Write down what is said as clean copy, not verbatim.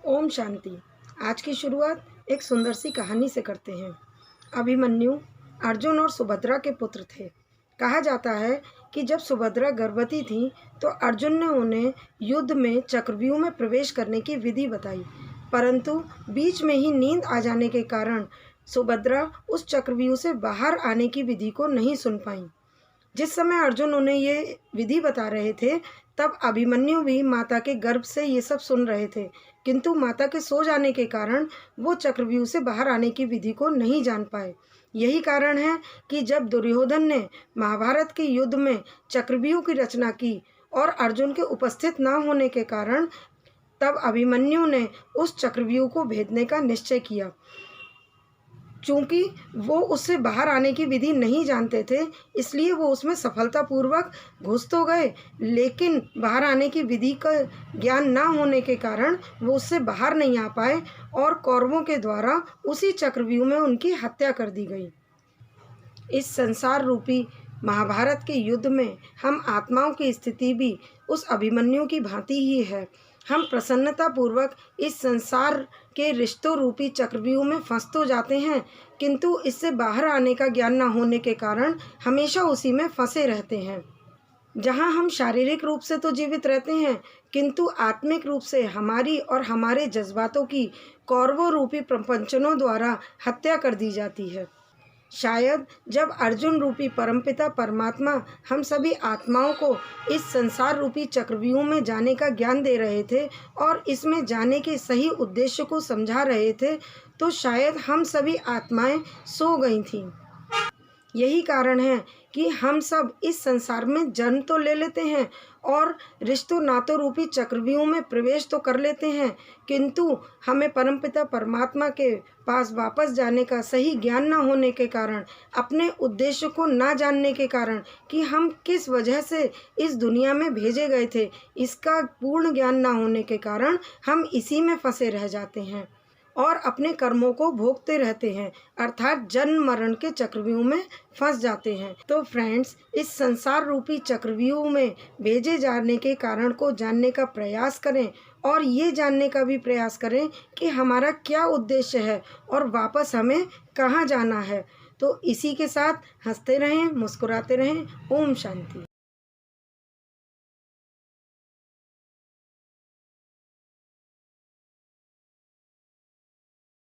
ओम शांति। आज की शुरुआत एक सुंदर सी कहानी से करते हैं। अभिमन्यु अर्जुन और सुभद्रा के पुत्र थे। कहा जाता है कि जब सुभद्रा गर्भवती थी तो अर्जुन ने उन्हें युद्ध में चक्रव्यूह में प्रवेश करने की विधि बताई, परंतु बीच में ही नींद आ जाने के कारण सुभद्रा उस चक्रव्यूह से बाहर आने की विधि को नहीं सुन पाई। जिस समय अर्जुन उन्हें ये विधि बता रहे थे तब अभिमन्यु भी माता के गर्भ से ये सब सुन रहे थे, किंतु माता के सो जाने के कारण वो चक्रव्यूह से बाहर आने की विधि को नहीं जान पाए। यही कारण है कि जब दुर्योधन ने महाभारत के युद्ध में चक्रव्यूह की रचना की और अर्जुन के उपस्थित न होने के कारण तब अभिमन्यु ने उस चक्रव्यूह को भेदने का निश्चय किया। चूँकि वो उससे बाहर आने की विधि नहीं जानते थे, इसलिए वो उसमें सफलतापूर्वक घुस तो गए, लेकिन बाहर आने की विधि का ज्ञान ना होने के कारण वो उससे बाहर नहीं आ पाए और कौरवों के द्वारा उसी चक्रव्यूह में उनकी हत्या कर दी गई। इस संसार रूपी महाभारत के युद्ध में हम आत्माओं की स्थिति भी उस अभिमन्यु की भांति ही है। हम प्रसन्नतापूर्वक इस संसार के रिश्तों रूपी चक्रव्यूह में फंस तो जाते हैं, किंतु इससे बाहर आने का ज्ञान न होने के कारण हमेशा उसी में फंसे रहते हैं। जहाँ हम शारीरिक रूप से तो जीवित रहते हैं, किंतु आत्मिक रूप से हमारी और हमारे जज्बातों की कौरवों रूपी प्रपंचनों द्वारा हत्या कर दी जाती है। शायद जब अर्जुन रूपी परमपिता परमात्मा हम सभी आत्माओं को इस संसार रूपी चक्रव्यूह में जाने का ज्ञान दे रहे थे और इसमें जाने के सही उद्देश्य को समझा रहे थे, तो शायद हम सभी आत्माएं सो गई थीं। यही कारण है कि हम सब इस संसार में जन्म तो ले लेते हैं और रिश्तों नातों रूपी चक्रव्यूह में प्रवेश तो कर लेते हैं, किंतु हमें परमपिता परमात्मा के पास वापस जाने का सही ज्ञान न होने के कारण, अपने उद्देश्य को ना जानने के कारण कि हम किस वजह से इस दुनिया में भेजे गए थे, इसका पूर्ण ज्ञान ना होने के कारण हम इसी में फंसे रह जाते हैं और अपने कर्मों को भोगते रहते हैं, अर्थात जन्म मरण के चक्रव्यूह में फंस जाते हैं। तो फ्रेंड्स, इस संसार रूपी चक्रव्यूह में भेजे जाने के कारण को जानने का प्रयास करें और ये जानने का भी प्रयास करें कि हमारा क्या उद्देश्य है और वापस हमें कहाँ जाना है। तो इसी के साथ हंसते रहें, मुस्कुराते रहें। ओम शांति।